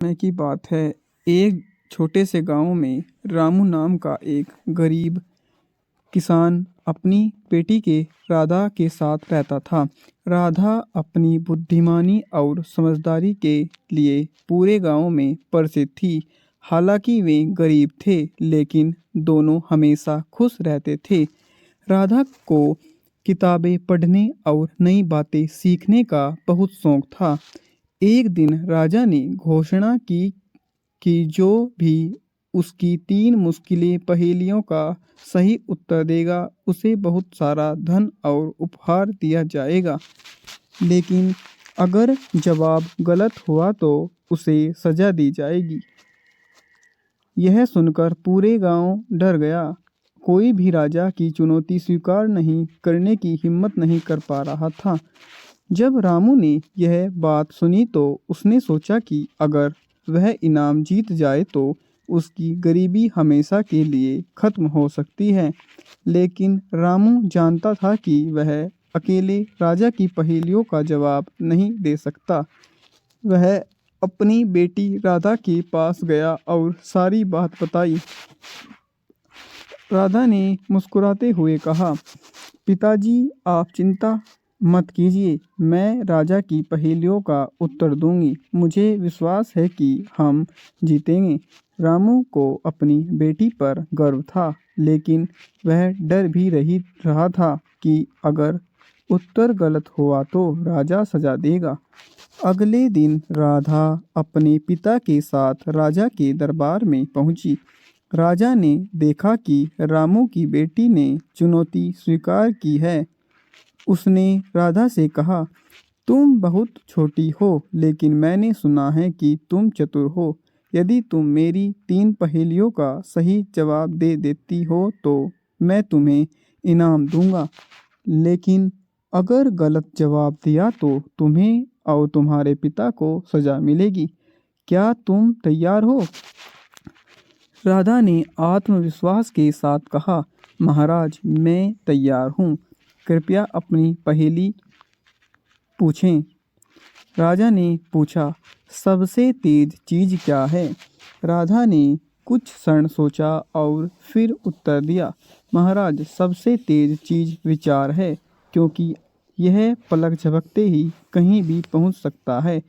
समय की बात है। एक छोटे से गांव में रामू नाम का एक गरीब किसान अपनी बेटी के राधा के साथ रहता था। राधा अपनी बुद्धिमानी और समझदारी के लिए पूरे गांव में प्रसिद्ध थी। हालांकि वे गरीब थे, लेकिन दोनों हमेशा खुश रहते थे। राधा को किताबें पढ़ने और नई बातें सीखने का बहुत शौक था। एक दिन राजा ने घोषणा की कि जो भी उसकी 3 मुश्किलें पहेलियों का सही उत्तर देगा, उसे बहुत सारा धन और उपहार दिया जाएगा। लेकिन अगर जवाब गलत हुआ तो उसे सजा दी जाएगी। यह सुनकर पूरे गांव डर गया। कोई भी राजा की चुनौती स्वीकार नहीं करने की हिम्मत नहीं कर पा रहा था। जब रामू ने यह बात सुनी तो उसने सोचा कि अगर वह इनाम जीत जाए तो उसकी गरीबी हमेशा के लिए खत्म हो सकती है। लेकिन रामू जानता था कि वह अकेले राजा की पहेलियों का जवाब नहीं दे सकता। वह अपनी बेटी राधा के पास गया और सारी बात बताई। राधा ने मुस्कुराते हुए कहा, पिताजी, आप चिंता मत कीजिए, मैं राजा की पहेलियों का उत्तर दूंगी। मुझे विश्वास है कि हम जीतेंगे। रामू को अपनी बेटी पर गर्व था, लेकिन वह डर भी रहा था कि अगर उत्तर गलत हुआ तो राजा सजा देगा। अगले दिन राधा अपने पिता के साथ राजा के दरबार में पहुंची। राजा ने देखा कि रामू की बेटी ने चुनौती स्वीकार की है। उसने राधा से कहा, तुम बहुत छोटी हो, लेकिन मैंने सुना है कि तुम चतुर हो। यदि तुम मेरी 3 पहेलियों का सही जवाब दे देती हो तो मैं तुम्हें इनाम दूंगा। लेकिन अगर गलत जवाब दिया तो तुम्हें और तुम्हारे पिता को सजा मिलेगी। क्या तुम तैयार हो? राधा ने आत्मविश्वास के साथ कहा, महाराज, मैं तैयार हूँ। कृपया अपनी पहेली पूछें। राजा ने पूछा, सबसे तेज चीज क्या है? राधा ने कुछ क्षण सोचा और फिर उत्तर दिया, महाराज, सबसे तेज चीज विचार है, क्योंकि यह पलक झपकते ही कहीं भी पहुंच सकता है।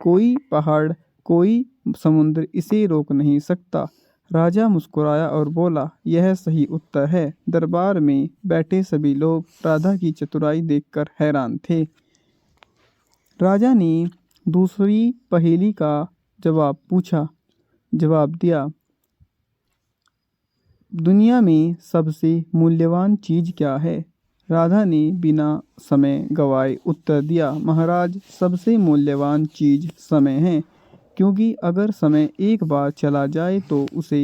कोई पहाड़, कोई समुद्र इसे रोक नहीं सकता। राजा मुस्कुराया और बोला, यह सही उत्तर है। दरबार में बैठे सभी लोग राधा की चतुराई देखकर हैरान थे। राजा ने दूसरी पहेली का जवाब दिया, दुनिया में सबसे मूल्यवान चीज क्या है? राधा ने बिना समय गवाए उत्तर दिया, महाराज, सबसे मूल्यवान चीज समय है, क्योंकि अगर समय एक बार चला जाए तो उसे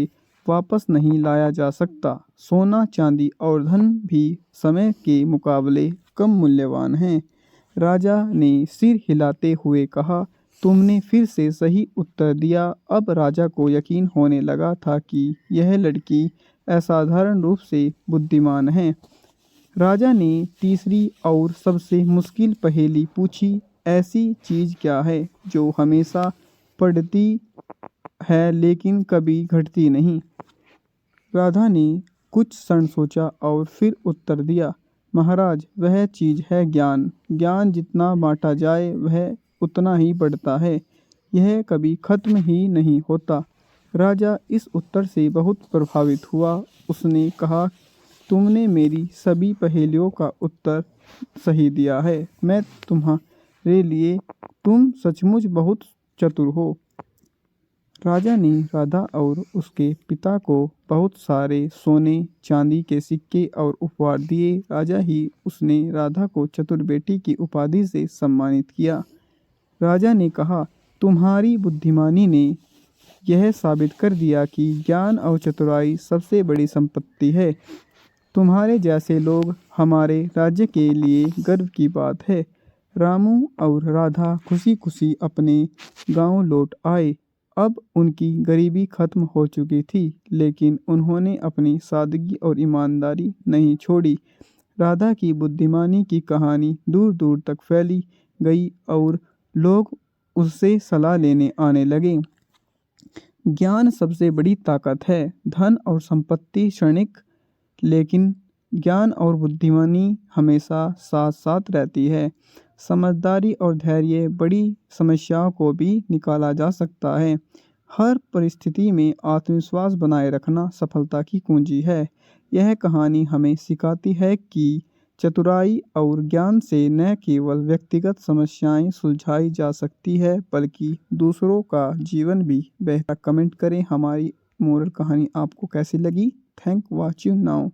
वापस नहीं लाया जा सकता। सोना, चांदी और धन भी समय के मुकाबले कम मूल्यवान हैं। राजा ने सिर हिलाते हुए कहा, तुमने फिर से सही उत्तर दिया। अब राजा को यकीन होने लगा था कि यह लड़की असाधारण रूप से बुद्धिमान है। राजा ने तीसरी और सबसे मुश्किल पहेली पूछी, ऐसी चीज क्या है जो हमेशा बढ़ती है लेकिन कभी घटती नहीं? राधा ने कुछ क्षण सोचा और फिर उत्तर दिया, महाराज, वह चीज है ज्ञान। ज्ञान जितना बांटा जाए वह उतना ही बढ़ता है। यह कभी खत्म ही नहीं होता। राजा इस उत्तर से बहुत प्रभावित हुआ। उसने कहा, तुमने मेरी सभी पहेलियों का उत्तर सही दिया है। मैं तुम्हारे लिए तुम सचमुच बहुत चतुर हो। राजा ने राधा और उसके पिता को बहुत सारे सोने, चांदी के सिक्के और उपहार दिए। राजा ही उसने राधा को चतुर बेटी की उपाधि से सम्मानित किया। राजा ने कहा, तुम्हारी बुद्धिमानी ने यह साबित कर दिया कि ज्ञान और चतुराई सबसे बड़ी संपत्ति है। तुम्हारे जैसे लोग हमारे राज्य के लिए गर्व की बात है। रामू और राधा खुशी खुशी अपने गांव लौट आए। अब उनकी गरीबी खत्म हो चुकी थी, लेकिन उन्होंने अपनी सादगी और ईमानदारी नहीं छोड़ी। राधा की बुद्धिमानी की कहानी दूर दूर तक फैली गई और लोग उससे सलाह लेने आने लगे। ज्ञान सबसे बड़ी ताकत है। धन और संपत्ति क्षणिक, लेकिन ज्ञान और बुद्धिमानी हमेशा साथ साथ रहती है। समझदारी और धैर्य बड़ी समस्याओं को भी निकाला जा सकता है। हर परिस्थिति में आत्मविश्वास बनाए रखना सफलता की कुंजी है। यह कहानी हमें सिखाती है कि चतुराई और ज्ञान से न केवल व्यक्तिगत समस्याएं सुलझाई जा सकती है, बल्कि दूसरों का जीवन भी बेहतर। कमेंट करें हमारी मोरल कहानी आपको कैसी लगी। Thank watching now.